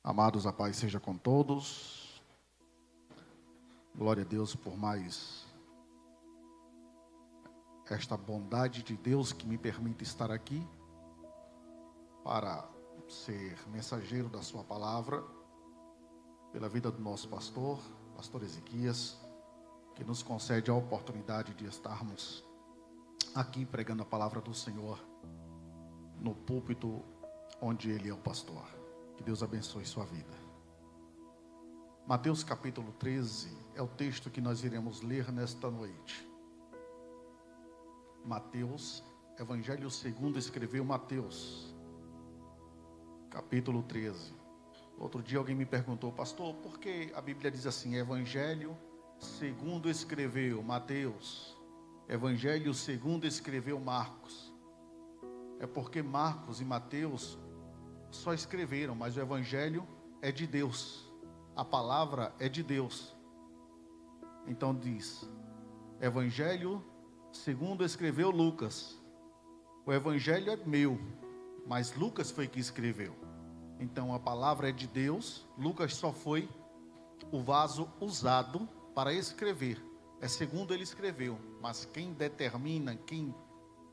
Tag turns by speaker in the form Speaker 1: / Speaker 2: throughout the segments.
Speaker 1: Amados, a paz seja com todos. Glória a Deus por mais esta bondade de Deus que me permite estar aqui para ser mensageiro da sua palavra, pela vida do nosso pastor Ezequias, que nos concede a oportunidade de estarmos aqui pregando a palavra do Senhor no púlpito onde ele é o pastor. Que Deus abençoe sua vida. Mateus capítulo 13 é o texto que nós iremos ler nesta noite. Mateus, Evangelho segundo escreveu Mateus, capítulo 13. Outro dia alguém me perguntou: pastor, por que a Bíblia diz assim, Evangelho segundo escreveu Mateus, Evangelho segundo escreveu Marcos? É porque Marcos e Mateus só escreveram, mas o Evangelho é de Deus, a palavra é de Deus. Então diz, Evangelho segundo escreveu Lucas, o Evangelho é meu, mas Lucas foi que escreveu. Então a palavra é de Deus, Lucas só foi o vaso usado para escrever, é segundo ele escreveu, mas quem determina,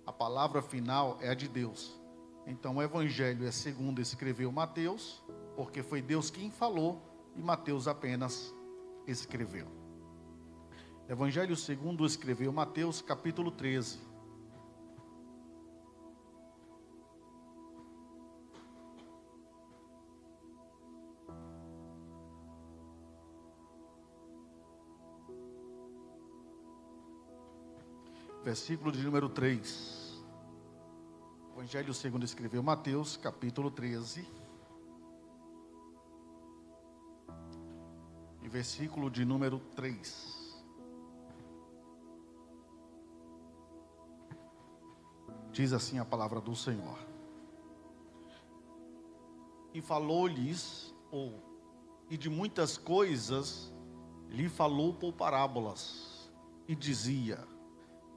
Speaker 1: a palavra final é a de Deus. Então o Evangelho é segundo escreveu Mateus, porque foi Deus quem falou e Mateus apenas escreveu. Evangelho segundo escreveu Mateus, capítulo 13. Versículo de número 3. Evangelho segundo escreveu Mateus, capítulo 13. E versículo de número 3. Diz assim a palavra do Senhor. E falou-lhes, e de muitas coisas lhe falou por parábolas, e dizia: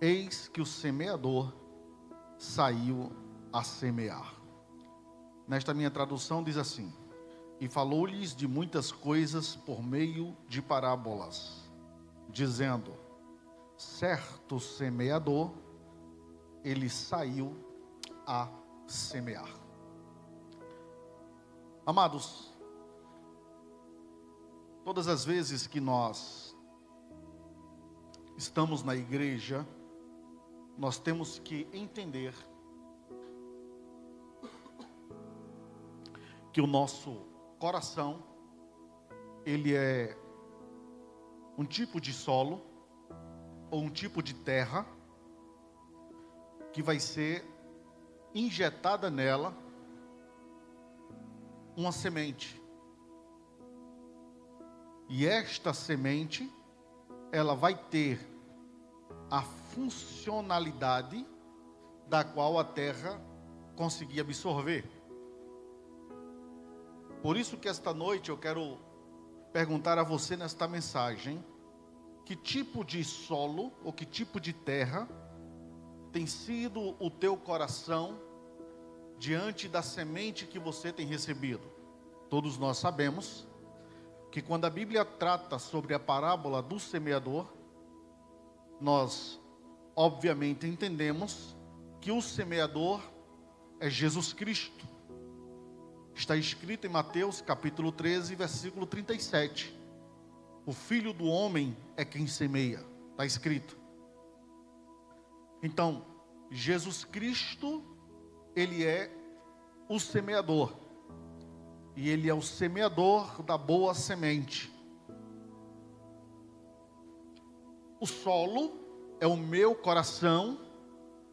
Speaker 1: eis que o semeador saiu a semear. Nesta minha tradução diz assim: e falou-lhes de muitas coisas por meio de parábolas, dizendo: certo semeador, ele saiu a semear. Amados, todas as vezes que nós estamos na igreja, nós temos que entender que o nosso coração, ele é um tipo de solo, ou um tipo de terra, que vai ser injetada nela uma semente. E esta semente, ela vai ter a funcionalidade da qual a terra conseguir absorver. Por isso que esta noite eu quero perguntar a você nesta mensagem: que tipo de solo ou que tipo de terra tem sido o teu coração diante da semente que você tem recebido? Todos nós sabemos que quando a Bíblia trata sobre a parábola do semeador, nós obviamente entendemos que o semeador é Jesus Cristo. Está escrito em Mateus capítulo 13, versículo 37. O Filho do Homem é quem semeia. Está escrito. Então, Jesus Cristo, ele é o semeador. E ele é o semeador da boa semente. O solo é o meu coração,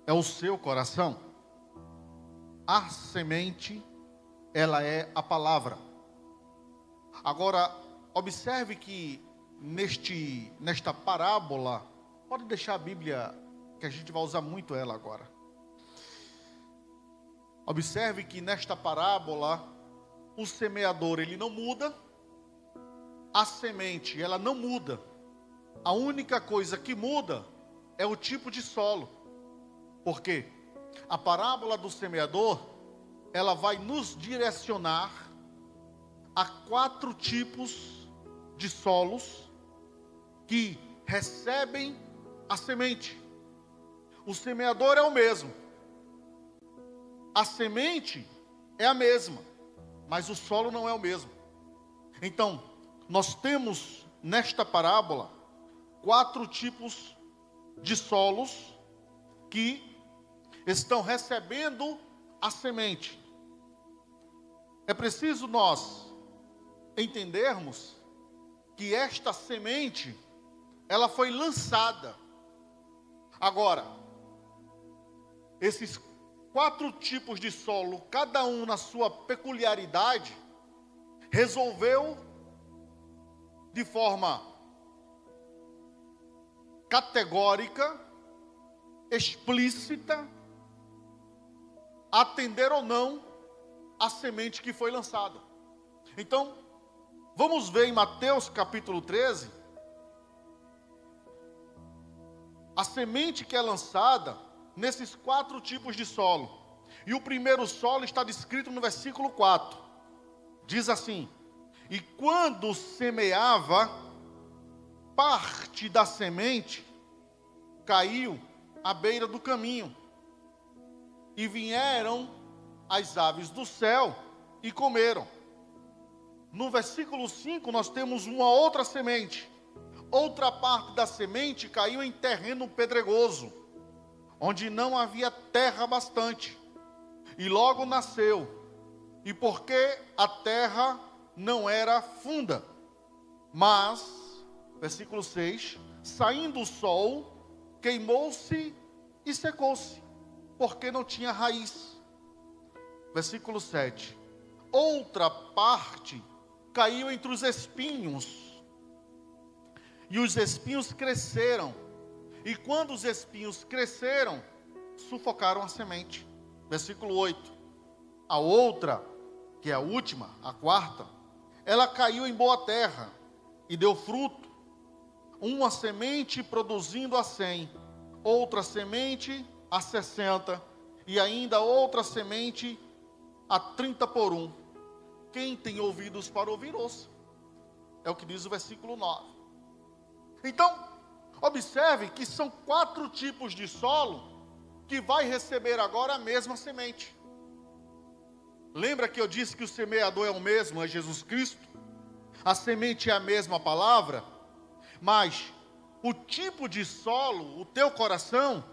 Speaker 1: é o seu coração. A semente, ela é a palavra. Agora, observe que nesta parábola, pode deixar a Bíblia, que a gente vai usar muito ela agora. Observe que nesta parábola, o semeador, ele não muda, a semente, ela não muda. A única coisa que muda é o tipo de solo. Por quê? A parábola do semeador, ela vai nos direcionar há 4 tipos de solos que recebem a semente. O semeador é o mesmo. A semente é a mesma, mas o solo não é o mesmo. Então, nós temos nesta parábola 4 tipos de solos que estão recebendo a semente. É preciso nós entendermos que esta semente, ela foi lançada. Agora, esses 4 tipos de solo, cada um na sua peculiaridade, resolveu de forma categórica, explícita, atender ou não a semente que foi lançada. Então, vamos ver em Mateus capítulo 13, a semente que é lançada nesses 4 tipos de solo. E o primeiro solo está descrito no versículo 4. Diz assim: e quando semeava, parte da semente caiu à beira do caminho, e vieram as aves do céu e comeram. No versículo 5 nós temos uma outra semente. Outra parte da semente caiu em terreno pedregoso, onde não havia terra bastante, e logo nasceu, e porque a terra não era funda. Mas, versículo 6, saindo o sol, queimou-se e secou-se, porque não tinha raiz. Versículo 7, outra parte caiu entre os espinhos, e os espinhos cresceram, e quando os espinhos cresceram, sufocaram a semente. Versículo 8, a outra, que é a última, a quarta, ela caiu em boa terra, e deu fruto, uma semente produzindo a 100, outra semente a 60, e ainda outra semente a 30 por 1. Quem tem ouvidos para ouvir, ouça. É o que diz o versículo 9. Então, observe que são 4 tipos de solo que vai receber agora a mesma semente. Lembra que eu disse que o semeador é o mesmo, é Jesus Cristo? A semente é a mesma palavra, mas o tipo de solo, o teu coração,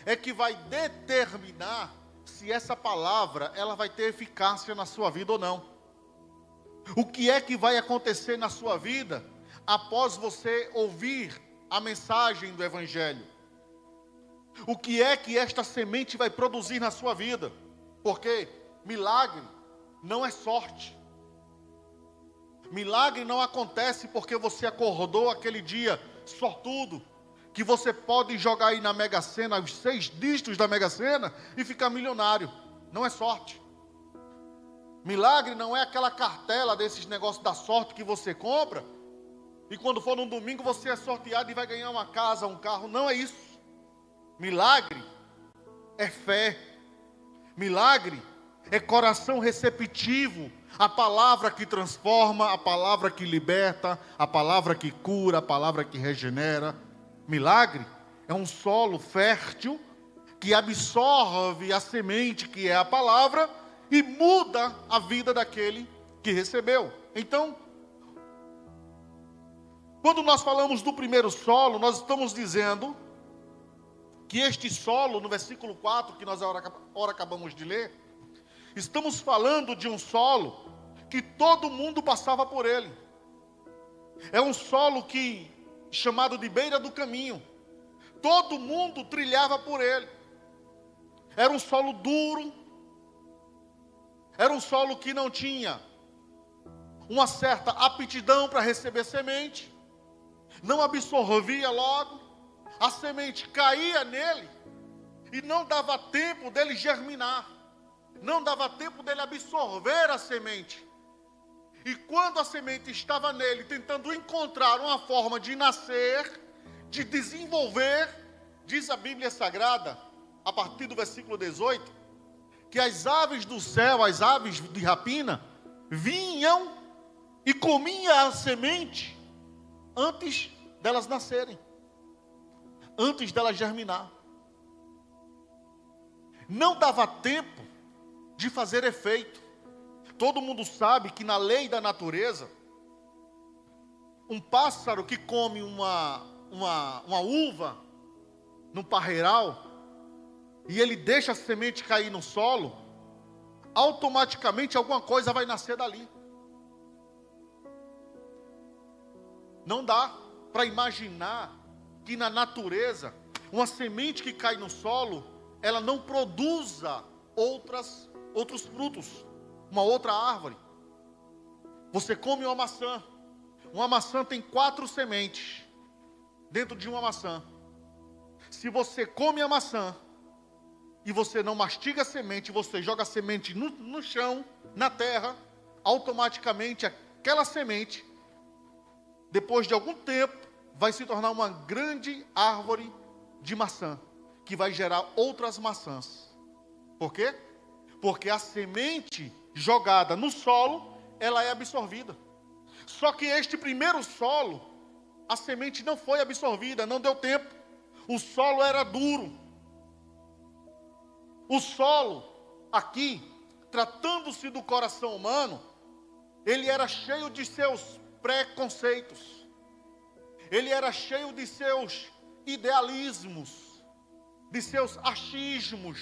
Speaker 1: é que vai determinar se essa palavra ela vai ter eficácia na sua vida ou não. O que é que vai acontecer na sua vida após você ouvir a mensagem do Evangelho? O que é que esta semente vai produzir na sua vida? Porque milagre não é sorte. Milagre não acontece porque você acordou aquele dia sortudo, que você pode jogar aí na Mega Sena, os 6 dígitos da Mega Sena, e ficar milionário. Não é sorte. Milagre não é aquela cartela desses negócios da sorte que você compra, e quando for no domingo você é sorteado e vai ganhar uma casa, um carro. Não é isso. Milagre é fé. Milagre é coração receptivo à palavra que transforma, a palavra que liberta, a palavra que cura, a palavra que regenera. Milagre é um solo fértil que absorve a semente que é a palavra e muda a vida daquele que recebeu. Então, quando nós falamos do primeiro solo, nós estamos dizendo que este solo, no versículo 4, que nós agora acabamos de ler, estamos falando de um solo que todo mundo passava por ele. É um solo chamado de beira do caminho. Todo mundo trilhava por ele. Era um solo duro. Era um solo que não tinha uma certa aptidão para receber semente. Não absorvia logo. A semente caía nele e não dava tempo dele germinar. Não dava tempo dele absorver a semente. E quando a semente estava nele, tentando encontrar uma forma de nascer, de desenvolver, diz a Bíblia Sagrada, a partir do versículo 18, que as aves do céu, as aves de rapina, vinham e comia a semente antes delas nascerem, antes delas germinar. Não dava tempo de fazer efeito. Todo mundo sabe que na lei da natureza, um pássaro que come uma uva num parreiral, e ele deixa a semente cair no solo, automaticamente alguma coisa vai nascer dali. Não dá para imaginar que na natureza, uma semente que cai no solo, ela não produza outros frutos, uma outra árvore. Você come uma maçã tem 4 sementes dentro de uma maçã. Se você come a maçã e você não mastiga a semente, você joga a semente no chão, na terra, automaticamente aquela semente, depois de algum tempo, vai se tornar uma grande árvore de maçã, que vai gerar outras maçãs. Por quê? Porque a semente jogada no solo, ela é absorvida. Só que este primeiro solo, a semente não foi absorvida, não deu tempo. O solo era duro. O solo, aqui, tratando-se do coração humano, ele era cheio de seus preconceitos. Ele era cheio de seus idealismos, de seus achismos,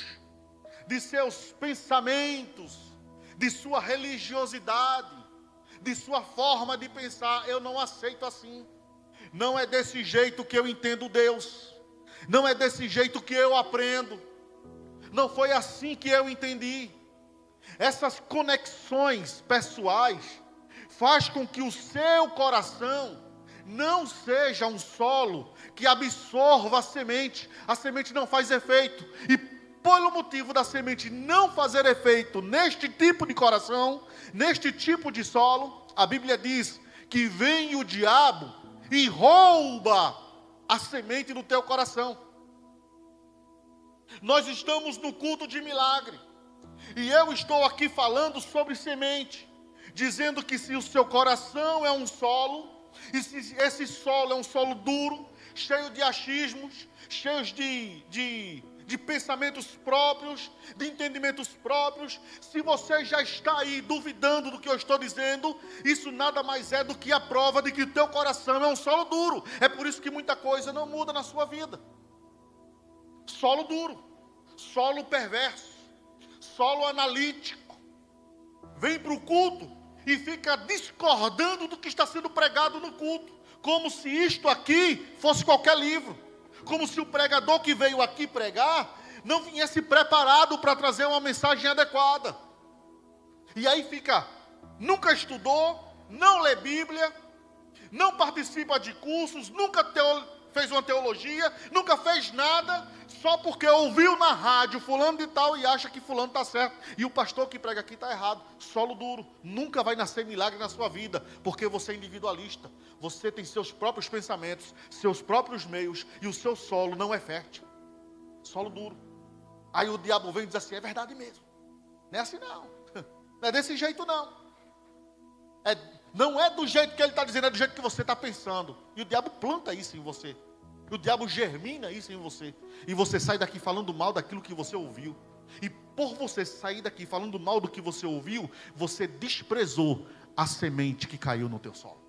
Speaker 1: de seus pensamentos, de sua religiosidade, de sua forma de pensar. Eu não aceito assim. Não é desse jeito que eu entendo Deus. Não é desse jeito que eu aprendo. Não foi assim que eu entendi. Essas conexões pessoais faz com que o seu coração não seja um solo que absorva a semente. A semente não faz efeito. E pelo motivo da semente não fazer efeito neste tipo de coração, neste tipo de solo, a Bíblia diz que vem o diabo e rouba a semente do teu coração. Nós estamos no culto de milagre. E eu estou aqui falando sobre semente, dizendo que se o seu coração é um solo, e se esse solo é um solo duro, cheio de achismos, cheio de pensamentos próprios, de entendimentos próprios, se você já está aí duvidando do que eu estou dizendo, isso nada mais é do que a prova de que o teu coração é um solo duro. É por isso que muita coisa não muda na sua vida. Solo duro, solo perverso, solo analítico. Vem para o culto e fica discordando do que está sendo pregado no culto, como se isto aqui fosse qualquer livro, como se o pregador que veio aqui pregar não viesse preparado para trazer uma mensagem adequada. E aí fica, nunca estudou, não lê Bíblia, não participa de cursos, nunca fez uma teologia, nunca fez nada, só porque ouviu na rádio fulano de tal e acha que fulano está certo, e o pastor que prega aqui está errado. Solo duro. Nunca vai nascer milagre na sua vida, porque você é individualista, você tem seus próprios pensamentos, seus próprios meios, e o seu solo não é fértil. Solo duro. Aí o diabo vem e diz assim, é verdade mesmo, não é assim não, não é desse jeito não, não é do jeito que ele está dizendo, é do jeito que você está pensando. E o diabo planta isso em você. O diabo germina isso em você. E você sai daqui falando mal daquilo que você ouviu. E por você sair daqui falando mal do que você ouviu, você desprezou a semente que caiu no teu solo.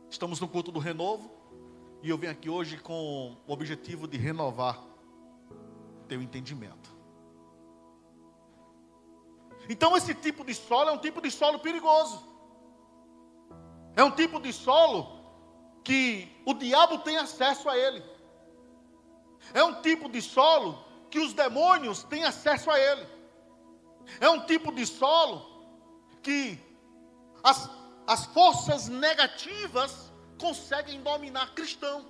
Speaker 1: Estamos no culto do renovo. E eu venho aqui hoje com o objetivo de renovar teu entendimento. Então esse tipo de solo é um tipo de solo perigoso. É um tipo de solo que o diabo tem acesso a ele. É um tipo de solo que os demônios têm acesso a ele. É um tipo de solo que as forças negativas conseguem dominar cristão,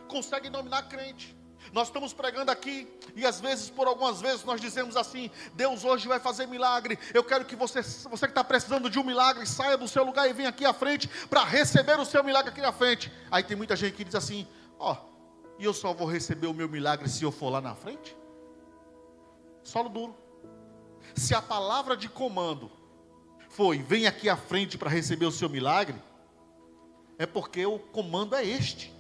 Speaker 1: conseguem dominar crente. Nós estamos pregando aqui e às vezes, por algumas vezes, nós dizemos assim, Deus hoje vai fazer milagre. Eu quero que você que está precisando de um milagre, saia do seu lugar e venha aqui à frente para receber o seu milagre aqui na frente. Aí tem muita gente que diz assim, e eu só vou receber o meu milagre se eu for lá na frente? Solo duro. Se a palavra de comando foi: vem aqui à frente para receber o seu milagre, é porque o comando é este.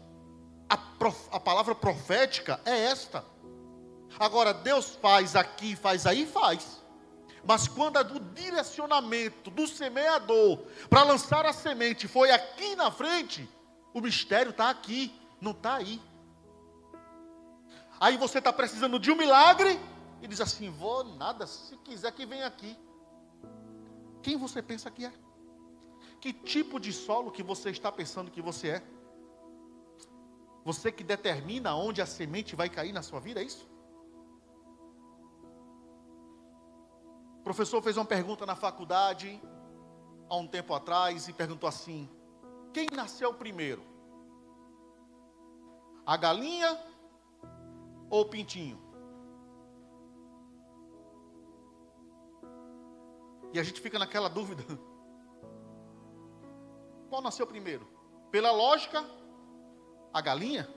Speaker 1: A palavra profética é esta. Agora, Deus faz aqui, faz aí, faz. Mas quando o direcionamento do semeador para lançar a semente foi aqui na frente, o mistério está aqui, não está aí. Aí você está precisando de um milagre e diz assim: vou nada, se quiser que venha aqui. Quem você pensa que é? Que tipo de solo que você está pensando que você é? Você que determina onde a semente vai cair na sua vida, é isso? O professor fez uma pergunta na faculdade, há um tempo atrás, e perguntou assim: quem nasceu primeiro? A galinha ou o pintinho? E a gente fica naquela dúvida. Qual nasceu primeiro? Pela lógica, a galinha?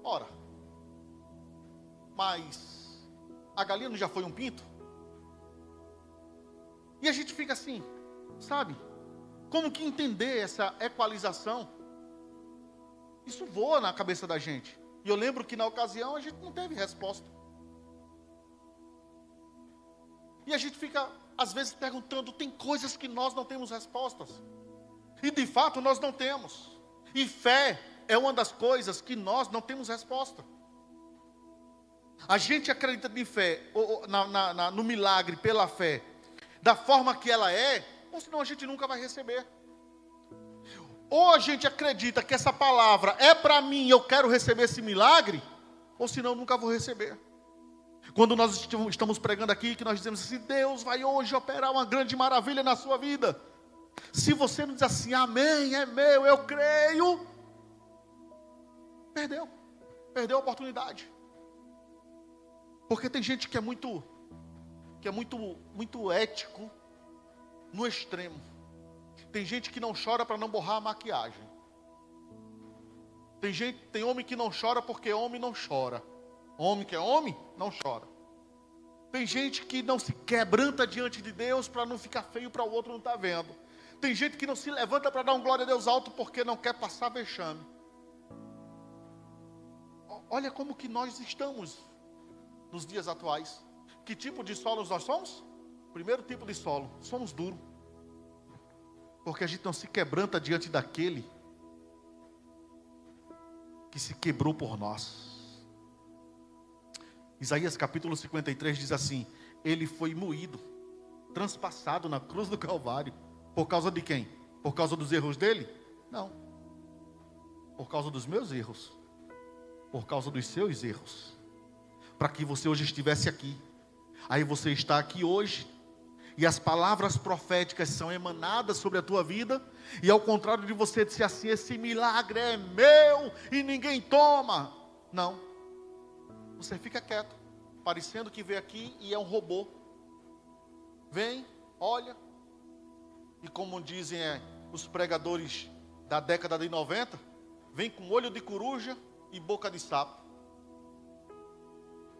Speaker 1: Ora, mas a galinha não já foi um pinto? E a gente fica assim, sabe? Como que entender essa equalização? Isso voa na cabeça da gente. E eu lembro que na ocasião a gente não teve resposta. E a gente fica, às vezes, perguntando, tem coisas que nós não temos respostas. E de fato nós não temos. E fé é uma das coisas que nós não temos resposta. A gente acredita em fé, no milagre pela fé, da forma que ela é, ou senão a gente nunca vai receber. Ou a gente acredita que essa palavra é para mim, eu quero receber esse milagre, ou senão eu nunca vou receber. Quando nós estamos pregando aqui, que nós dizemos assim: Deus vai hoje operar uma grande maravilha na sua vida. Se você não diz assim: amém, é meu, eu creio, perdeu a oportunidade. Porque tem gente que é muito ético no extremo. Tem gente que não chora para não borrar a maquiagem. Tem homem que não chora porque homem não chora. Homem que é homem, não chora. Tem gente que não se quebranta diante de Deus para não ficar feio para o outro não estar vendo. Tem gente que não se levanta para dar um glória a Deus alto porque não quer passar vexame. Olha como que nós estamos nos dias atuais. Que tipo de solos nós somos? Primeiro tipo de solo, somos duros. Porque a gente não se quebranta diante daquele que se quebrou por nós. Isaías capítulo 53 diz assim: ele foi moído, transpassado na cruz do Calvário. Por causa de quem? Por causa dos erros dele? Não. Por causa dos meus erros. Por causa dos seus erros. Para que você hoje estivesse aqui. Aí você está aqui hoje. E as palavras proféticas são emanadas sobre a tua vida. E ao contrário de você dizer assim: esse milagre é meu e ninguém toma. Não. Você fica quieto, parecendo que veio aqui e é um robô. Vem, olha. E como dizem os pregadores da década de 90, vem com olho de coruja e boca de sapo.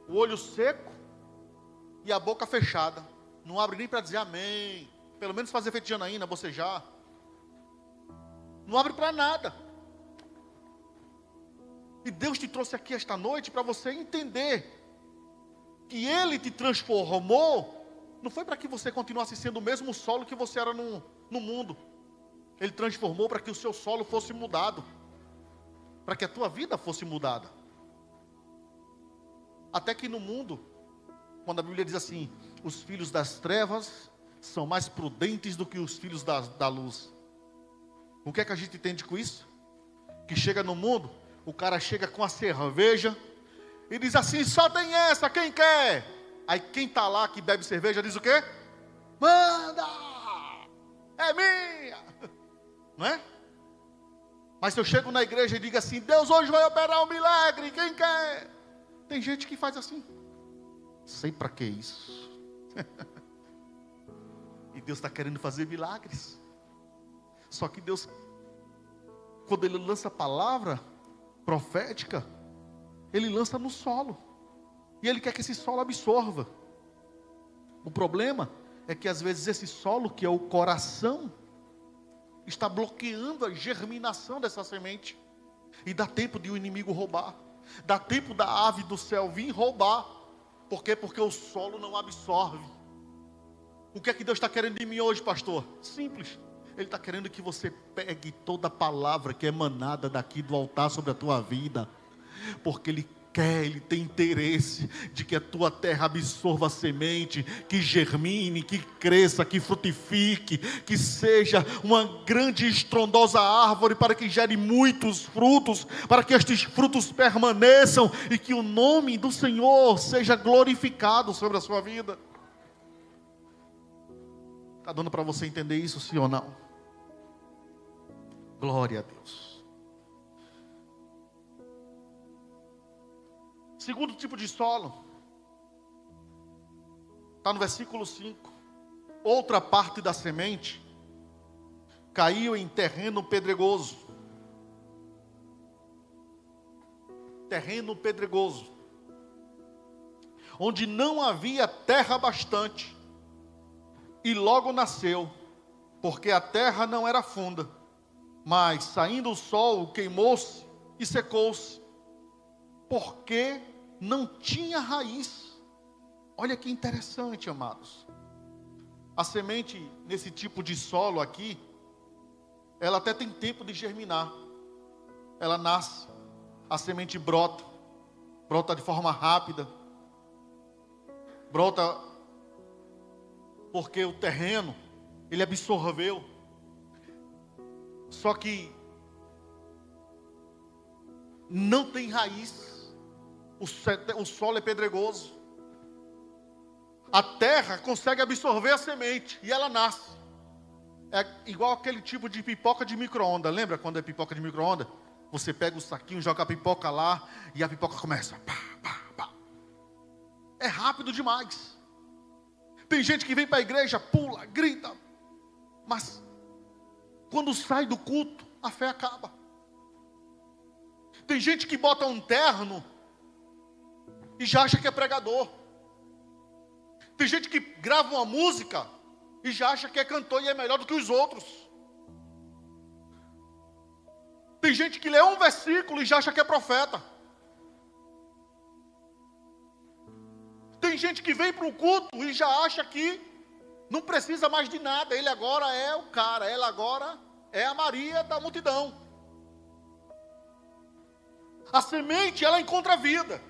Speaker 1: O olho seco e a boca fechada. Não abre nem para dizer amém. Pelo menos fazer efeito de Janaína, você já. Não abre para nada. E Deus te trouxe aqui esta noite para você entender que Ele te transformou. Não foi para que você continuasse sendo o mesmo solo que você era no mundo. Ele transformou para que o seu solo fosse mudado. Para que a tua vida fosse mudada. Até que no mundo, quando a Bíblia diz assim: os filhos das trevas são mais prudentes do que os filhos da luz. O que é que a gente entende com isso? Que chega no mundo, o cara chega com a cerveja e diz assim: só tem essa, quem quer? Aí quem está lá que bebe cerveja diz o quê? Manda! É minha! Não é? Mas se eu chego na igreja e digo assim: Deus hoje vai operar um milagre, quem quer? Tem gente que faz assim. Sei para que isso. E Deus está querendo fazer milagres. Só que Deus, quando Ele lança a palavra profética, Ele lança no solo. E Ele quer que esse solo absorva. O problema é que às vezes esse solo, que é o coração, está bloqueando a germinação dessa semente. E dá tempo de o inimigo roubar. Dá tempo da ave do céu vir roubar. Por quê? Porque o solo não absorve. O que é que Deus está querendo de mim hoje, pastor? Simples. Ele está querendo que você pegue toda a palavra que é emanada daqui do altar sobre a tua vida. Porque Ele quer, Ele tem interesse de que a tua terra absorva a semente, que germine, que cresça, que frutifique, que seja uma grande e estrondosa árvore para que gere muitos frutos, para que estes frutos permaneçam e que o nome do Senhor seja glorificado sobre a sua vida. Está dando para você entender isso, sim ou não? Glória a Deus. Segundo tipo de solo, está no versículo 5. Outra parte da semente caiu em terreno pedregoso. Terreno pedregoso, onde não havia terra bastante. E logo nasceu, porque a terra não era funda, mas saindo o sol, queimou-se e secou-se, porque não tinha raiz. Olha que interessante, amados. A semente nesse tipo de solo aqui, ela até tem tempo de germinar. Ela nasce, a semente brota de forma rápida, brota porque o terreno, ele absorveu. Só que não tem raiz. O solo é pedregoso. A terra consegue absorver a semente e ela nasce. É igual aquele tipo de pipoca de micro-ondas. Lembra quando é pipoca de micro-ondas? Você pega o saquinho, joga a pipoca lá e a pipoca começa. Pá, pá, pá. É rápido demais. Tem gente que vem para a igreja, pula, grita, mas quando sai do culto, a fé acaba. Tem gente que bota um terno e já acha que é pregador. Tem gente que grava uma música e já acha que é cantor e é melhor do que os outros. Tem gente que lê um versículo e já acha que é profeta. Tem gente que vem para o culto e já acha que não precisa mais de nada. Ele agora é o cara, ela agora é a Maria da multidão. A semente, ela encontra vida.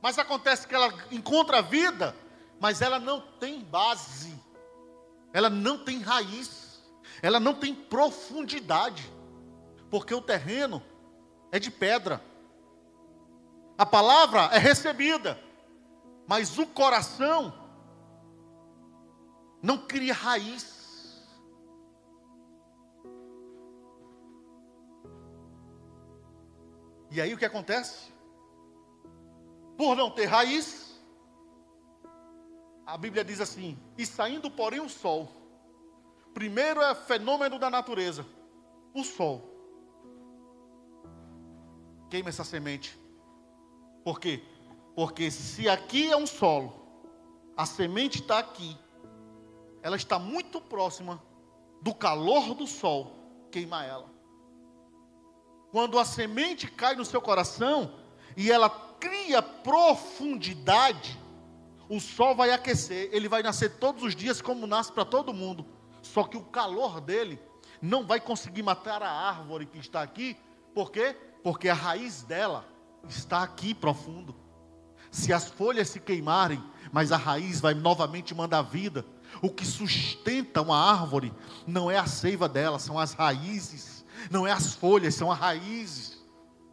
Speaker 1: Mas acontece que ela encontra vida, mas ela não tem base. Ela não tem raiz. Ela não tem profundidade. Porque o terreno é de pedra. A palavra é recebida. Mas o coração não cria raiz. E aí o que acontece? Por não ter raiz, a Bíblia diz assim: e saindo porém o sol. Primeiro é fenômeno da natureza. O sol queima essa semente. Por quê? Porque se aqui é um solo, a semente está aqui, ela está muito próxima do calor do sol, queima ela. Quando a semente cai no seu coração e ela cria profundidade, o sol vai aquecer, ele vai nascer todos os dias como nasce para todo mundo. Só que o calor dele não vai conseguir matar a árvore que está aqui. Por quê? Porque a raiz dela está aqui profundo. Se as folhas se queimarem, mas a raiz vai novamente mandar vida. O que sustenta uma árvore não é a seiva dela, são as raízes. Não é as folhas, são as raízes.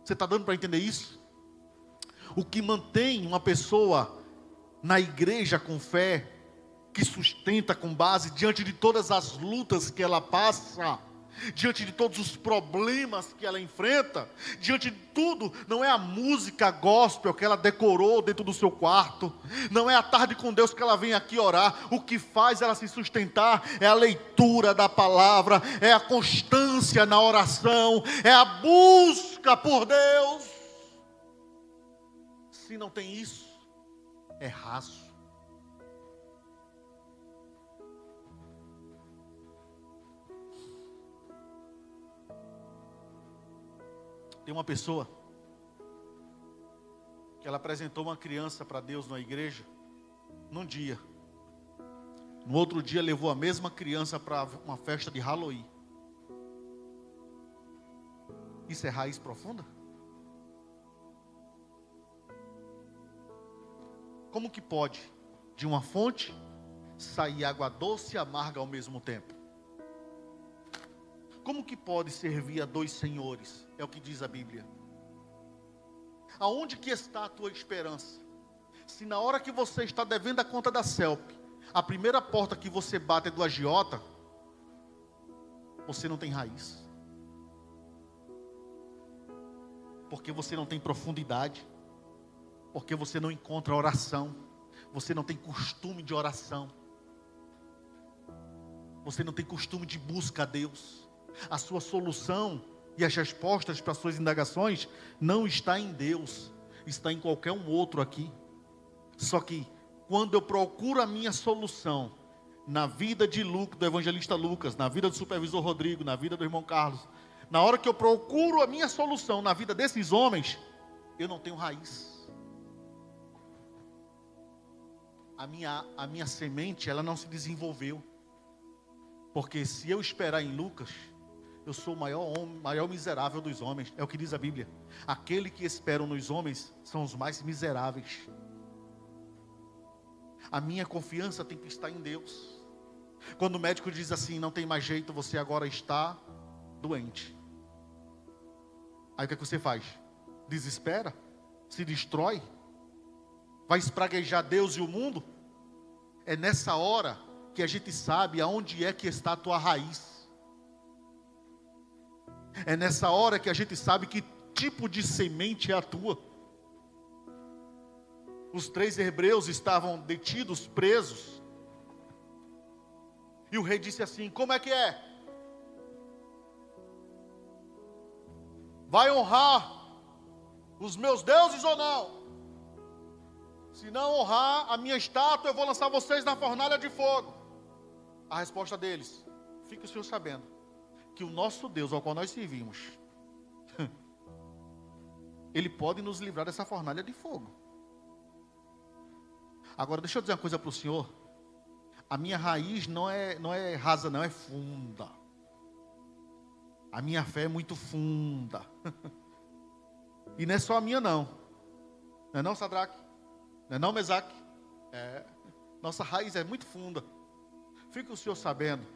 Speaker 1: Você está dando para entender isso? O que mantém uma pessoa na igreja com fé, que sustenta com base diante de todas as lutas que ela passa, diante de todos os problemas que ela enfrenta, diante de tudo, não é a música gospel que ela decorou dentro do seu quarto, não é a tarde com Deus que ela vem aqui orar. O que faz ela se sustentar é a leitura da palavra, é a constância na oração, é a busca por Deus. Se não tem isso, é raso. Tem uma pessoa que ela apresentou uma criança para Deus na igreja, num dia. No outro dia levou a mesma criança para uma festa de Halloween. Isso é raiz profunda? Como que pode, de uma fonte, sair água doce e amarga ao mesmo tempo? Como que pode servir a dois senhores? É o que diz a Bíblia. Aonde que está a tua esperança? Se na hora que você está devendo a conta da CELP, a primeira porta que você bate é do agiota, você não tem raiz. Porque você não tem profundidade. Porque você não encontra oração. Você não tem costume de oração. Você não tem costume de busca a Deus. A sua solução e as respostas para as suas indagações não está em Deus. Está em qualquer um outro aqui. Só que quando eu procuro a minha solução na vida de Lucas, do evangelista Lucas, na vida do supervisor Rodrigo, na vida do irmão Carlos, na hora que eu procuro a minha solução na vida desses homens, eu não tenho raiz. A minha semente, ela não se desenvolveu. Porque se eu esperar em Lucas, eu sou o maior miserável dos homens. É o que diz a Bíblia. Aquele que esperam nos homens são os mais miseráveis. A minha confiança tem que estar em Deus. Quando o médico diz assim, não tem mais jeito, você agora está doente. Aí o que é que você faz? Desespera? Se destrói? Vai espraguejar Deus e o mundo? É nessa hora que a gente sabe aonde é que está a tua raiz. É nessa hora que a gente sabe que tipo de semente é a tua. Os 3 hebreus estavam detidos, presos. E o rei disse assim, como é que é? Vai honrar os meus deuses ou não? Se não honrar a minha estátua, eu vou lançar vocês na fornalha de fogo. A resposta deles, fique o senhor sabendo, que o nosso Deus, ao qual nós servimos, Ele pode nos livrar dessa fornalha de fogo. Agora, deixa eu dizer uma coisa para o senhor. A minha raiz não é rasa, não, é funda. A minha fé é muito funda. E não é só a minha, não. Não é não, Sadraque? Não é não, Mesaque? Nossa raiz é muito funda. Fica o senhor sabendo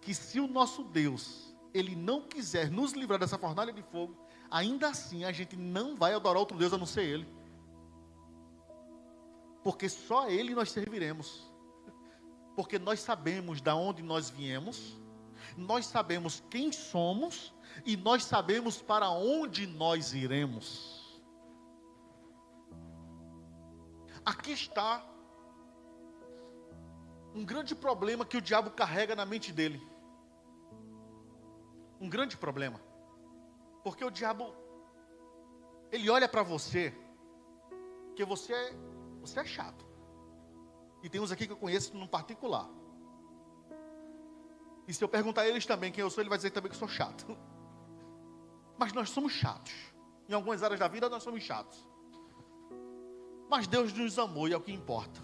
Speaker 1: que se o nosso Deus, Ele não quiser nos livrar dessa fornalha de fogo, ainda assim a gente não vai adorar outro Deus a não ser Ele. Porque só a Ele nós serviremos. Porque nós sabemos de onde nós viemos, nós sabemos quem somos e nós sabemos para onde nós iremos. Aqui está um grande problema que o diabo carrega na mente dele. Um grande problema. Porque o diabo, ele olha para você, que você é chato. E tem uns aqui que eu conheço no particular. E se eu perguntar a eles também quem eu sou, ele vai dizer também que eu sou chato. Mas nós somos chatos. Em algumas áreas da vida nós somos chatos. Mas Deus nos amou e é o que importa.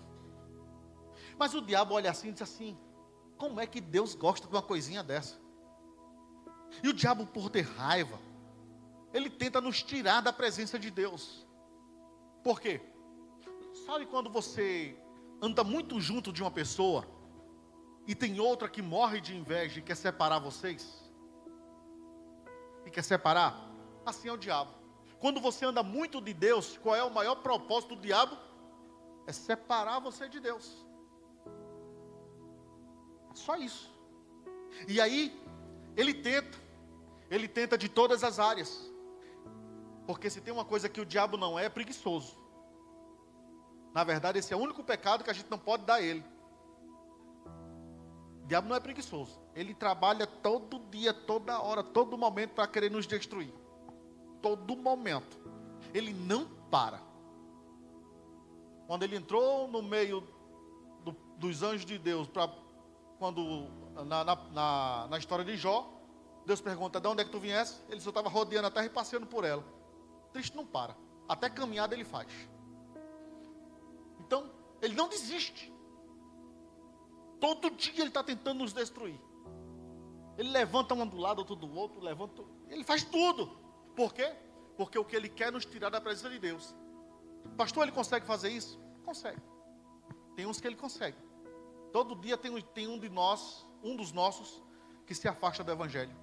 Speaker 1: Mas o diabo olha assim e diz assim, como é que Deus gosta de uma coisinha dessa? E o diabo, por ter raiva, ele tenta nos tirar da presença de Deus. Por quê? Sabe quando você anda muito junto de uma pessoa e tem outra que morre de inveja e quer separar vocês? E quer separar? Assim é o diabo. Quando você anda muito de Deus, qual é o maior propósito do diabo? É separar você de Deus. Só isso. E aí, ele tenta de todas as áreas. Porque se tem uma coisa que o diabo não é preguiçoso. Na verdade, esse é o único pecado que a gente não pode dar a ele. O diabo não é preguiçoso. Ele trabalha todo dia, toda hora, todo momento para querer nos destruir. Todo momento. Ele não para. Quando ele entrou no meio dos anjos de Deus, na história de Jó, Deus pergunta, de onde é que tu viesse? Ele só estava rodeando a terra e passeando por ela. Triste não para. Até caminhada ele faz. Então, ele não desiste. Todo dia ele está tentando nos destruir. Ele levanta um do lado, outro do outro, levanta. Ele faz tudo. Por quê? Porque o que ele quer é nos tirar da presença de Deus. Pastor, ele consegue fazer isso? Consegue. Tem uns que ele consegue. Todo dia tem um de nós, um dos nossos, que se afasta do Evangelho.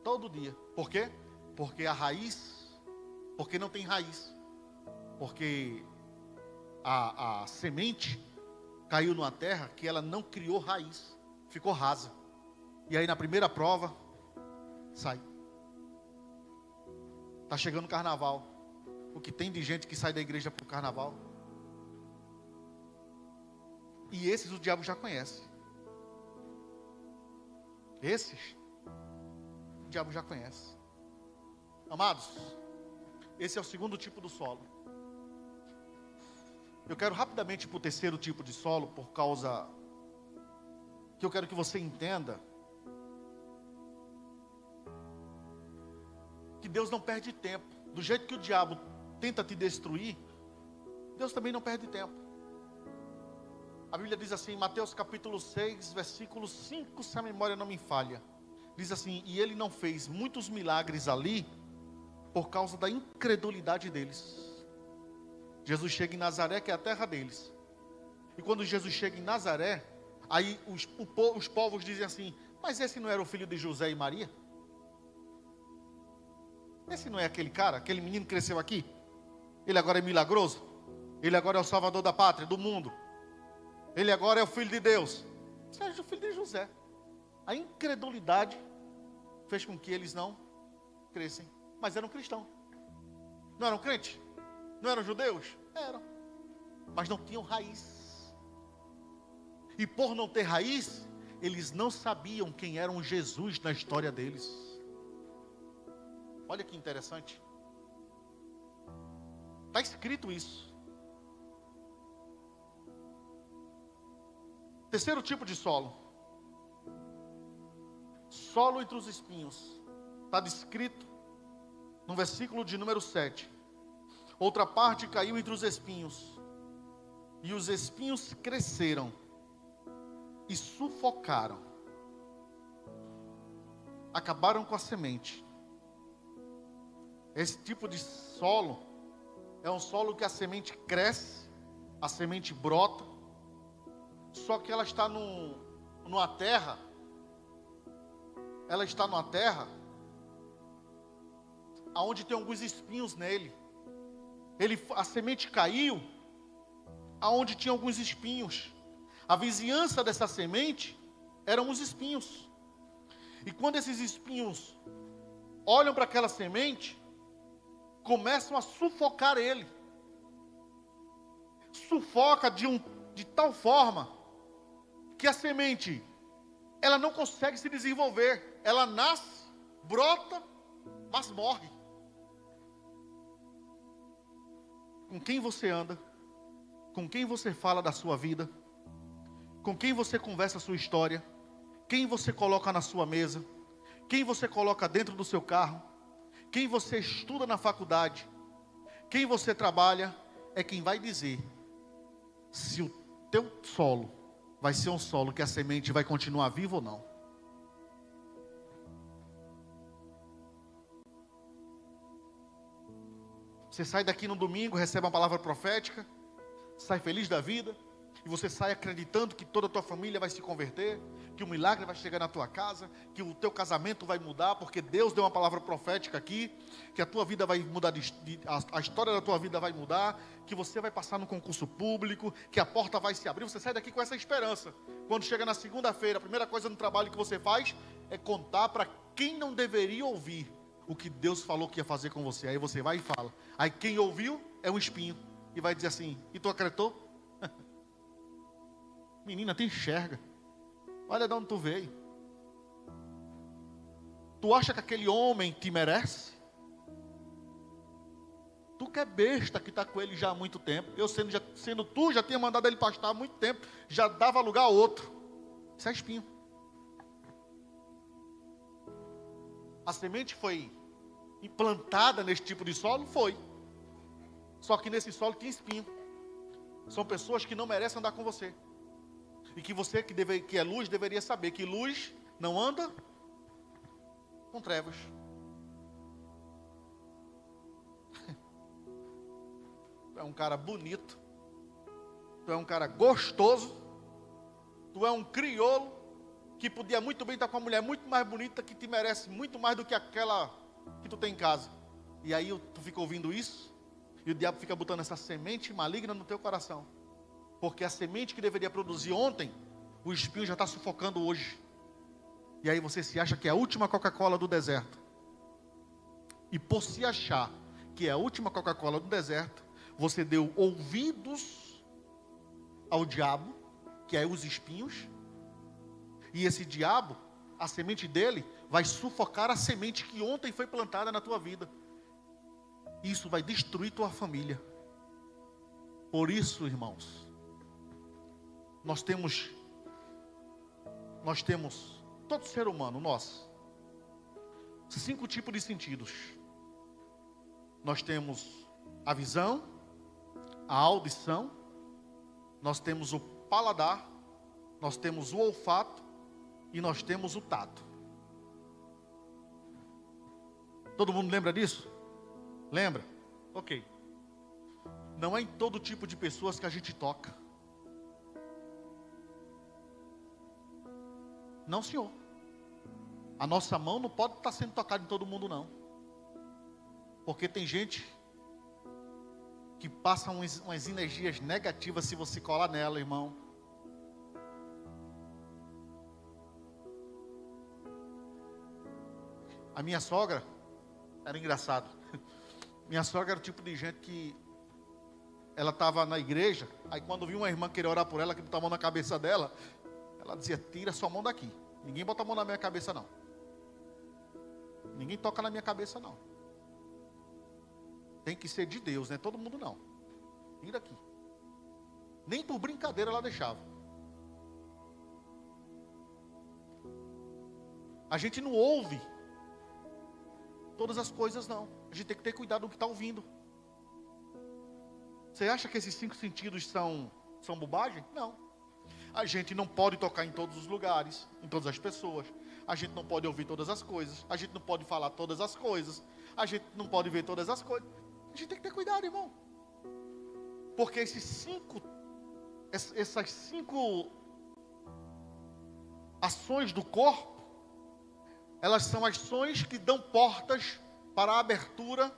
Speaker 1: Todo dia. Por quê? Porque a raiz, porque não tem raiz. Porque a semente caiu numa terra que ela não criou raiz. Ficou rasa. E aí na primeira prova, sai. Está chegando o carnaval. O que tem de gente que sai da igreja para o carnaval. E esses o diabo já conhece. Esses o diabo já conhece. Amados, esse é o segundo tipo do solo. Eu quero rapidamente ir para o terceiro tipo de solo, por causa que eu quero que você entenda que Deus não perde tempo. Do jeito que o diabo tenta te destruir, Deus também não perde tempo. A Bíblia diz assim, Mateus capítulo 6, versículo 5, se a memória não me falha. Diz assim, e ele não fez muitos milagres ali, por causa da incredulidade deles. Jesus chega em Nazaré, que é a terra deles. E quando Jesus chega em Nazaré, aí os povos dizem assim, mas esse não era o filho de José e Maria? Esse não é aquele cara, aquele menino que cresceu aqui? Ele agora é milagroso? Ele agora é o salvador da pátria, do mundo? Ele agora é o filho de Deus? Seja o filho de José. A incredulidade fez com que eles não crescem. Mas eram cristãos. Não eram crentes? Não eram judeus? Eram. Mas não tinham raiz. E por não ter raiz, eles não sabiam quem era um Jesus na história deles. Olha que interessante. Está escrito isso. Terceiro tipo de solo. Solo entre os espinhos. Está descrito no versículo de número 7. Outra parte caiu entre os espinhos. E os espinhos cresceram e sufocaram. Acabaram com a semente. Esse tipo de solo é um solo que a semente cresce, a semente brota, só que ela está numa terra, aonde tem alguns espinhos nele. A semente caiu aonde tinha alguns espinhos. A vizinhança dessa semente eram os espinhos. E quando esses espinhos olham para aquela semente, começam a sufocar ele. Sufoca de tal forma que a semente, ela não consegue se desenvolver. Ela nasce, brota, mas morre. Com quem você anda, com quem você fala da sua vida, com quem você conversa a sua história, quem você coloca na sua mesa, quem você coloca dentro do seu carro, quem você estuda na faculdade, quem você trabalha, é quem vai dizer se o teu solo vai ser um solo que a semente vai continuar viva ou não. Você sai daqui no domingo, recebe uma palavra profética, sai feliz da vida, e você sai acreditando que toda a tua família vai se converter, que o milagre vai chegar na tua casa, que o teu casamento vai mudar, porque Deus deu uma palavra profética aqui, que a tua vida vai mudar, a história da tua vida vai mudar, que você vai passar no concurso público, que a porta vai se abrir. Você sai daqui com essa esperança. Quando chega na segunda-feira, a primeira coisa no trabalho que você faz é contar para quem não deveria ouvir o que Deus falou que ia fazer com você. Aí você vai e fala. Aí quem ouviu é um espinho e vai dizer assim, e tu acreditou? Menina, tu enxerga. Olha de onde tu veio. Tu acha que aquele homem te merece? Tu que é besta que está com ele já há muito tempo. Eu sendo tu, já tinha mandado ele pastar há muito tempo. Já dava lugar a outro. Isso é espinho. A semente foi implantada nesse tipo de solo? Foi. Só que nesse solo tem espinho. São pessoas que não merecem andar com você. E que você que é luz deveria saber que luz não anda com trevas. Tu é um cara bonito. Tu é um cara gostoso. Tu é um crioulo que podia muito bem estar com uma mulher muito mais bonita, que te merece muito mais do que aquela que tu tem em casa. E aí tu fica ouvindo isso, e o diabo fica botando essa semente maligna no teu coração. Porque a semente que deveria produzir ontem, o espinho já está sufocando hoje. E aí você se acha que é a última Coca-Cola do deserto. E por se achar que é a última Coca-Cola do deserto, você deu ouvidos ao diabo, que é os espinhos. E esse diabo, a semente dele, vai sufocar a semente que ontem foi plantada na tua vida. Isso vai destruir tua família. Por isso, irmãos, nós temos, todo ser humano, nós, 5 tipos de sentidos. Nós temos a visão, a audição, nós temos o paladar, nós temos o olfato e nós temos o tato. Todo mundo lembra disso? Lembra? Ok. Não é em todo tipo de pessoas que a gente toca. Não, senhor. A nossa mão não pode estar sendo tocada em todo mundo, não. Porque tem gente que passa umas energias negativas se você colar nela, irmão. A minha sogra era engraçado. Minha sogra era o tipo de gente que ela estava na igreja, aí quando viu uma irmã querer orar por ela, que botou a mão na cabeça dela, ela dizia: tira sua mão daqui. Ninguém bota a mão na minha cabeça, não. Ninguém toca na minha cabeça, não. Tem que ser de Deus, né? Todo mundo não. Tira aqui. Nem por brincadeira ela deixava. A gente não ouve todas as coisas, não. A gente tem que ter cuidado do que está ouvindo. Você acha que esses 5 sentidos são bobagem? Não. A gente não pode tocar em todos os lugares, em todas as pessoas. A gente não pode ouvir todas as coisas. A gente não pode falar todas as coisas. A gente não pode ver todas as coisas. A gente tem que ter cuidado, irmão. Porque essas 5 ações do corpo, elas são ações que dão portas para a abertura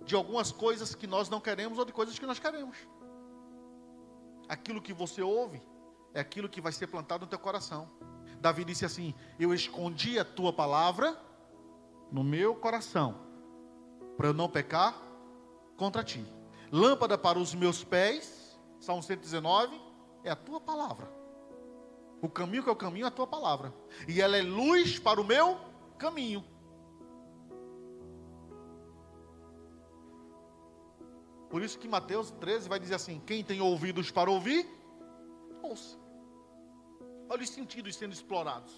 Speaker 1: de algumas coisas que nós não queremos ou de coisas que nós queremos. Aquilo que você ouve é aquilo que vai ser plantado no teu coração. Davi disse assim: eu escondi a tua palavra no meu coração, para eu não pecar contra ti. Lâmpada para os meus pés, Salmo 119, é a tua palavra. O caminho que é o caminho é a tua palavra. E ela é luz para o meu caminho. Por isso que Mateus 13 vai dizer assim: quem tem ouvidos para ouvir, ouça. Olha os sentidos sendo explorados.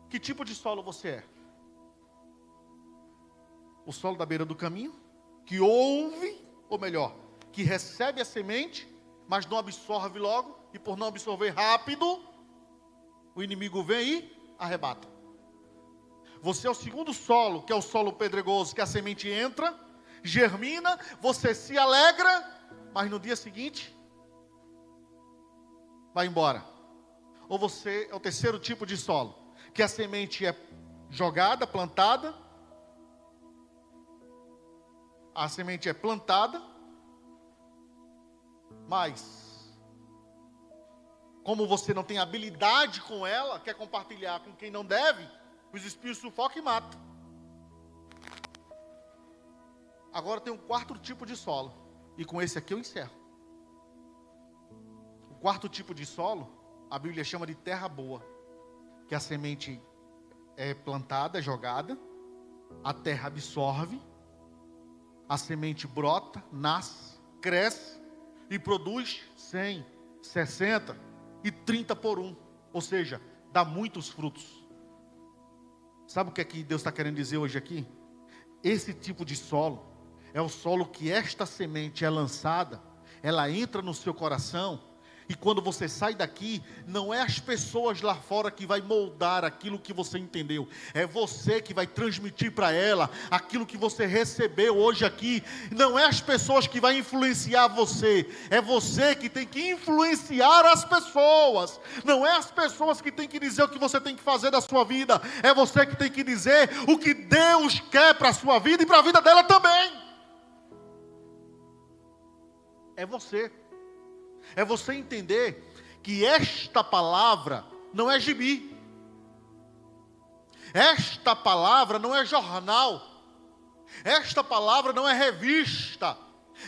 Speaker 1: Que tipo de solo você é? O solo da beira do caminho, que ouve, ou melhor, que recebe a semente, mas não absorve logo, e por não absorver rápido, o inimigo vem e arrebata. Você é o segundo solo, que é o solo pedregoso, que a semente entra, germina, você se alegra, mas no dia seguinte vai embora. Ou você é o terceiro tipo de solo, que a semente é jogada, plantada, a semente é plantada, mas como você não tem habilidade com ela, quer compartilhar com quem não deve, os espinhos sufocam e matam. Agora tem um 4º tipo de solo, e com esse aqui eu encerro. O 4º tipo de solo, a Bíblia chama de terra boa, que a semente é plantada, jogada, a terra absorve, a semente brota, nasce, cresce e produz 100, 60 e 30 por 1, ou seja, dá muitos frutos. Sabe o que é que Deus está querendo dizer hoje aqui? Esse tipo de solo é o solo que esta semente é lançada, ela entra no seu coração, e quando você sai daqui, não é as pessoas lá fora que vai moldar aquilo que você entendeu, é você que vai transmitir para ela aquilo que você recebeu hoje aqui. Não é as pessoas que vai influenciar você, é você que tem que influenciar as pessoas. Não é as pessoas que tem que dizer o que você tem que fazer da sua vida, é você que tem que dizer o que Deus quer para a sua vida e para a vida dela também. É você. É você entender que esta palavra não é gibi. Esta palavra não é jornal. Esta palavra não é revista.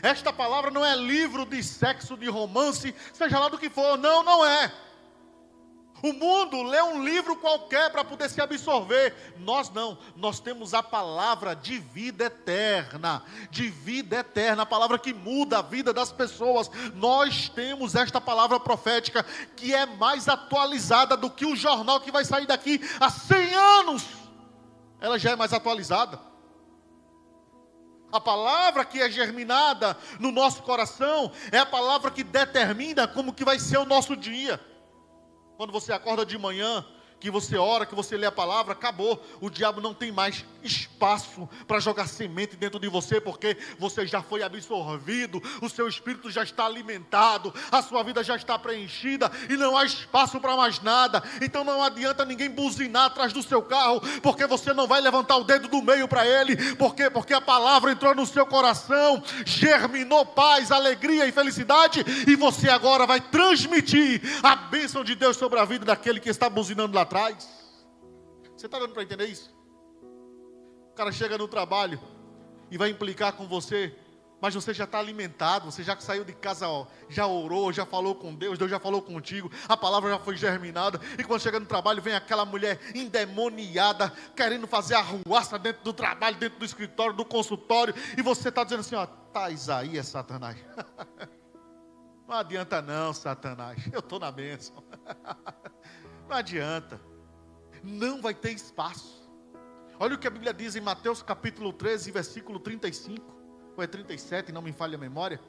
Speaker 1: Esta palavra não é livro de sexo, de romance, seja lá do que for. Não, não é. O mundo lê um livro qualquer para poder se absorver. Nós não, nós temos a palavra de vida eterna. De vida eterna, a palavra que muda a vida das pessoas. Nós temos esta palavra profética que é mais atualizada do que o jornal que vai sair daqui a 100 anos. Ela já é mais atualizada. A palavra que é germinada no nosso coração é a palavra que determina como que vai ser o nosso dia. Quando você acorda de manhã, que você ora, que você lê a palavra, acabou. O diabo não tem mais espaço para jogar semente dentro de você, porque você já foi absorvido, o seu espírito já está alimentado, a sua vida já está preenchida e não há espaço para mais nada. Então não adianta ninguém buzinar atrás do seu carro, porque você não vai levantar o dedo do meio para ele, porque a palavra entrou no seu coração, germinou paz, alegria e felicidade, e você agora vai transmitir a bênção de Deus sobre a vida daquele que está buzinando lá atrás. Você está dando para entender isso? O cara chega no trabalho e vai implicar com você, mas você já está alimentado, você já saiu de casa, ó, já orou, já falou com Deus, Deus já falou contigo, a palavra já foi germinada, e quando chega no trabalho vem aquela mulher endemoniada, querendo fazer arruaça dentro do trabalho, dentro do escritório, do consultório, e você está dizendo assim, ó, tais aí é Satanás. Não adianta não, Satanás, eu estou na bênção. Não adianta, não vai ter espaço. Olha o que a Bíblia diz em Mateus capítulo 13, versículo 35, ou é 37, não me falha a memória.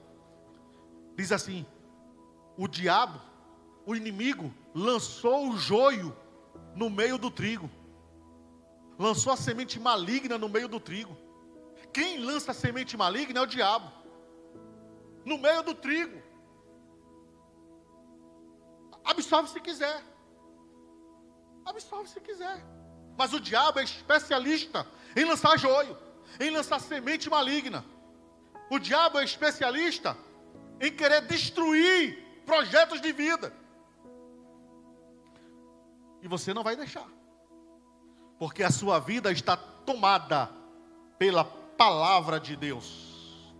Speaker 1: Diz assim: o diabo, o inimigo, lançou o joio no meio do trigo, lançou a semente maligna no meio do trigo. Quem lança a semente maligna é o diabo, no meio do trigo. Absorve se quiser. Absorve se quiser. Mas o diabo é especialista em lançar joio, em lançar semente maligna. O diabo é especialista em querer destruir projetos de vida. E você não vai deixar, porque a sua vida está tomada pela palavra de Deus.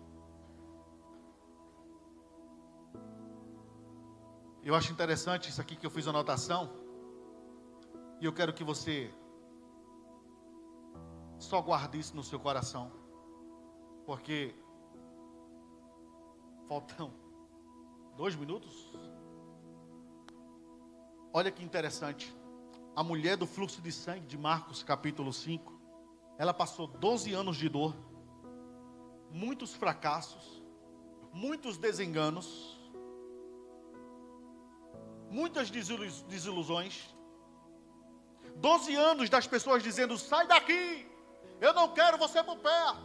Speaker 1: Eu acho interessante isso aqui que eu fiz a anotação. E eu quero que você só guarde isso no seu coração, porque faltam 2 minutos. Olha que interessante. A mulher do fluxo de sangue de Marcos capítulo 5, ela passou 12 anos de dor, muitos fracassos, muitos desenganos, muitas desilusões. 12 anos das pessoas dizendo, sai daqui, eu não quero você por perto.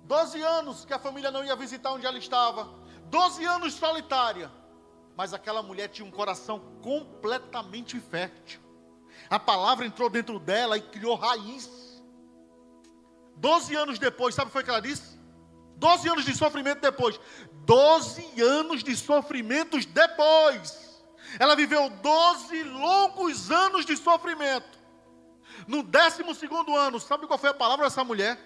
Speaker 1: 12 anos que a família não ia visitar onde ela estava. 12 anos solitária. Mas aquela mulher tinha um coração completamente fértil. A palavra entrou dentro dela e criou raiz. 12 anos depois, sabe o que foi que ela disse? 12 anos de sofrimento depois. 12 anos de sofrimentos depois. Ela viveu 12 longos anos de sofrimento. No 12º ano, sabe qual foi a palavra dessa mulher?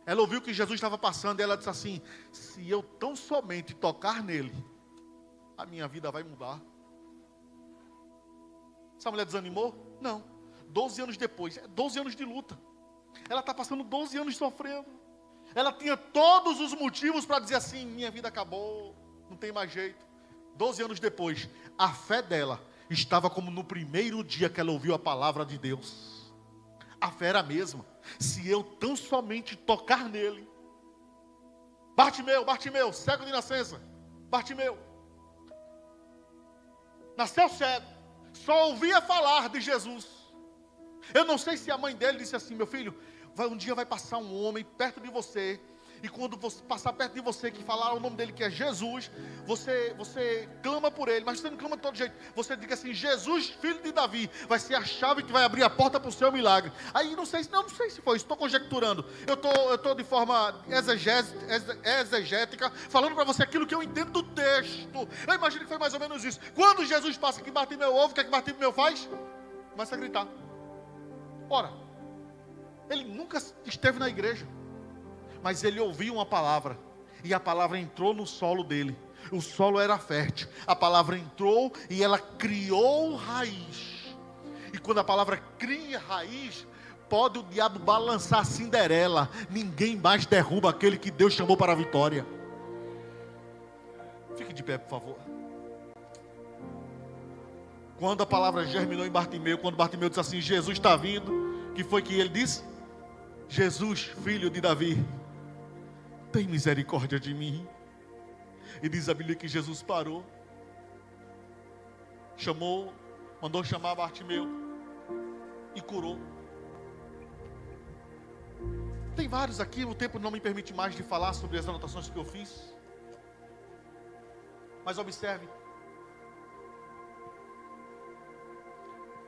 Speaker 1: Ela ouviu que Jesus estava passando e ela disse assim: se eu tão somente tocar nele, a minha vida vai mudar. Essa mulher desanimou? Não. 12 anos depois, 12 anos de luta. Ela está passando 12 anos sofrendo. Ela tinha todos os motivos para dizer assim: minha vida acabou, não tem mais jeito. 12 anos depois, a fé dela estava como no primeiro dia que ela ouviu a palavra de Deus. A fé era a mesma. Se eu tão somente tocar nele. Bartimeu, Bartimeu, cego de nascença. Bartimeu. Nasceu cego. Só ouvia falar de Jesus. Eu não sei se a mãe dele disse assim: meu filho, um dia vai passar um homem perto de você. E quando você passar perto de você, que falar o nome dele, que é Jesus, você clama por ele, mas você não clama de todo jeito. Você diga assim: Jesus, filho de Davi, vai ser a chave que vai abrir a porta para o seu milagre. Aí não sei se foi isso, estou conjecturando. Eu estou de forma exegética, falando para você aquilo que eu entendo do texto. Eu imagino que foi mais ou menos isso. Quando Jesus passa que Bartimeu ouve, o que é que Bartimeu faz? Começa a gritar. Ora, ele nunca esteve na igreja, mas ele ouviu uma palavra, e a palavra entrou no solo dele. O solo era fértil, a palavra entrou e ela criou raiz. E quando a palavra cria raiz, pode o diabo balançar a Cinderela, ninguém mais derruba aquele que Deus chamou para a vitória. Fique de pé, por favor. Quando a palavra germinou em Bartimeu, quando Bartimeu disse assim: Jesus está vindo, o que foi que ele disse? Jesus, filho de Davi, tem misericórdia de mim. E diz a Bíblia que Jesus parou, mandou chamar Bartimeu e curou. Tem vários aqui, o tempo não me permite mais de falar sobre as anotações que eu fiz. Mas observe,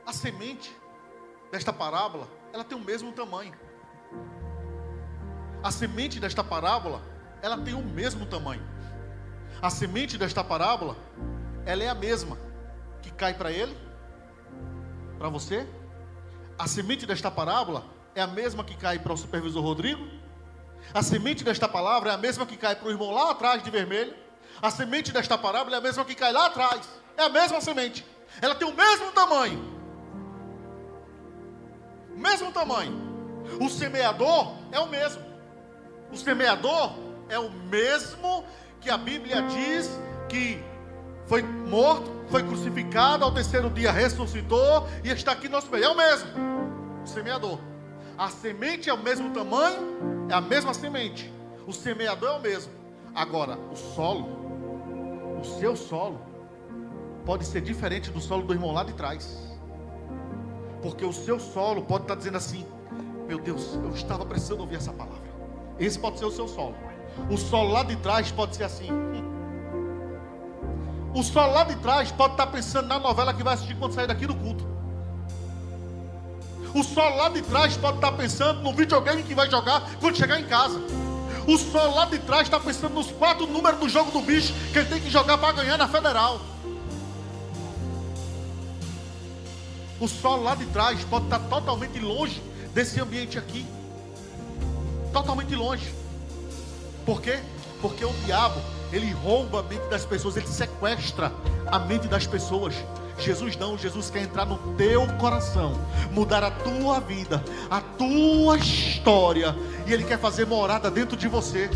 Speaker 1: a semente desta parábola, ela tem o mesmo tamanho. A semente desta parábola, ela tem o mesmo tamanho. A semente desta parábola, ela é a mesma que cai para ele, para você. A semente desta parábola é a mesma que cai para o supervisor Rodrigo. A semente desta palavra é a mesma que cai para o irmão lá atrás de vermelho. A semente desta parábola é a mesma que cai lá atrás. É a mesma semente. Ela tem o mesmo tamanho. Mesmo tamanho. O semeador é o mesmo. O semeador é o mesmo que a Bíblia diz que foi morto, foi crucificado, ao terceiro dia ressuscitou e está aqui no nosso meio. É o mesmo, o semeador. A semente é o mesmo tamanho, é a mesma semente. O semeador é o mesmo. Agora, o solo, o seu solo, pode ser diferente do solo do irmão lá de trás. Porque o seu solo pode estar dizendo assim: meu Deus, eu estava precisando ouvir essa palavra. Esse pode ser o seu solo. O solo lá de trás pode ser assim. O solo lá de trás pode estar pensando na novela que vai assistir quando sair daqui do culto. O solo lá de trás pode estar pensando no videogame que vai jogar quando chegar em casa. O solo lá de trás está pensando nos 4 números do jogo do bicho que ele tem que jogar para ganhar na Federal. O solo lá de trás pode estar totalmente longe desse ambiente aqui. Totalmente longe. Por quê? Porque o diabo, ele rouba a mente das pessoas, ele sequestra a mente das pessoas. Jesus não, Jesus quer entrar no teu coração, mudar a tua vida, a tua história, e ele quer fazer morada dentro de você.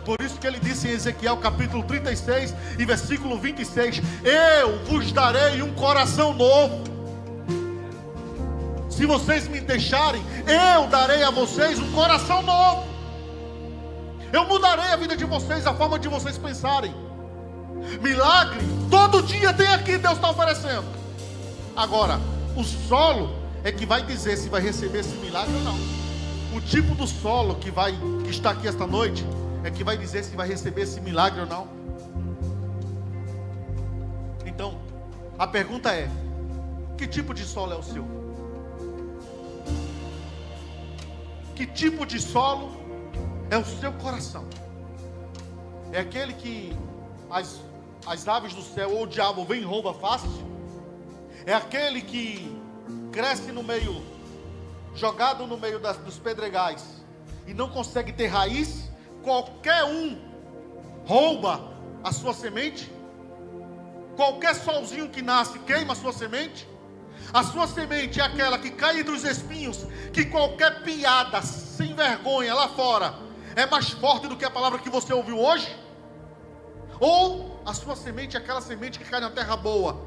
Speaker 1: Por isso que ele disse em Ezequiel capítulo 36 e versículo 26: eu vos darei um coração novo. Se vocês me deixarem, eu darei a vocês um coração novo. Eu mudarei a vida de vocês, a forma de vocês pensarem. Milagre, todo dia tem aqui, Deus está oferecendo. Agora, o solo é que vai dizer se vai receber esse milagre ou não. O tipo do solo que está aqui esta noite é que vai dizer se vai receber esse milagre ou não. Então, a pergunta é: que tipo de solo é o seu? Que tipo de solo é o seu coração? É aquele que as aves do céu ou o diabo vem e rouba fácil? É aquele que cresce no meio, jogado no meio dos pedregais e não consegue ter raiz? Qualquer um rouba a sua semente? Qualquer solzinho que nasce queima a sua semente? A sua semente é aquela que cai entre os espinhos, que qualquer piada sem vergonha lá fora é mais forte do que a palavra que você ouviu hoje? Ou a sua semente é aquela semente que cai na terra boa,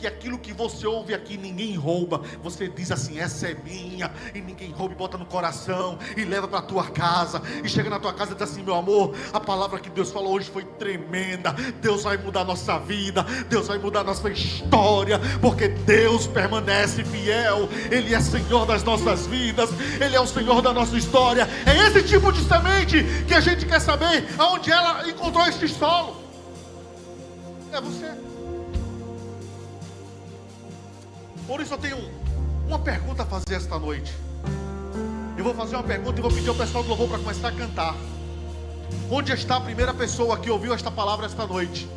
Speaker 1: que aquilo que você ouve aqui ninguém rouba. Você diz assim: essa é minha, e ninguém rouba, e bota no coração, e leva para a tua casa, e chega na tua casa e diz assim: meu amor, a palavra que Deus falou hoje foi tremenda. Deus vai mudar a nossa vida, Deus vai mudar a nossa história, porque Deus permanece fiel. Ele é Senhor das nossas vidas, Ele é o Senhor da nossa história. É esse tipo de semente que a gente quer saber aonde ela encontrou este solo. É você. Por isso eu tenho uma pergunta a fazer esta noite. Eu vou fazer uma pergunta e vou pedir ao pessoal do louvor para começar a cantar. Onde está a primeira pessoa que ouviu esta palavra esta noite?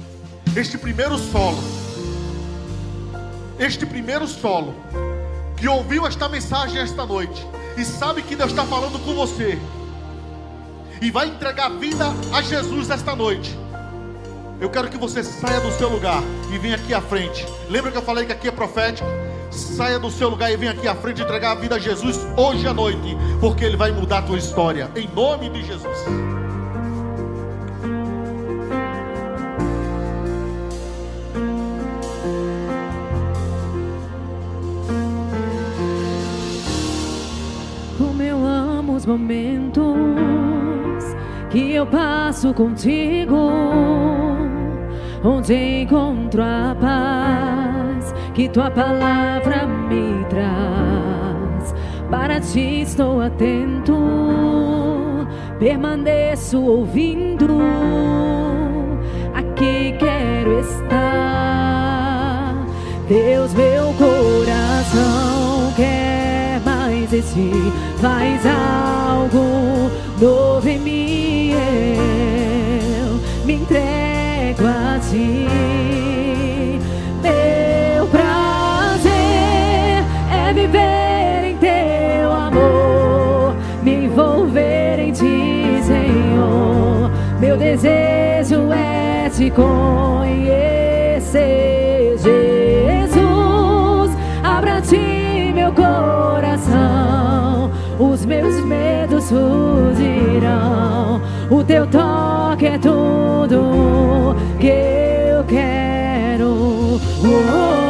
Speaker 1: Este primeiro solo, que ouviu esta mensagem esta noite, e sabe que Deus está falando com você, e vai entregar a vida a Jesus esta noite. Eu quero que você saia do seu lugar e venha aqui à frente. Lembra que eu falei que aqui é profético? Saia do seu lugar e venha aqui à frente e entregar a vida a Jesus hoje à noite, porque Ele vai mudar a tua história, em nome de Jesus.
Speaker 2: Como eu amo os momentos que eu passo contigo, onde encontro a paz que tua palavra me traz. Para ti estou atento, permaneço ouvindo, aqui quero estar. Deus, meu coração quer mais de ti, faz algo novo em mim, eu me entrego a ti. Meu prazer é viver em teu amor, me envolver em ti, Senhor. Meu desejo é te conhecer, Jesus. Abra a ti meu coração, os meus medos fugirão. O teu toque é tudo que eu quero. Oh.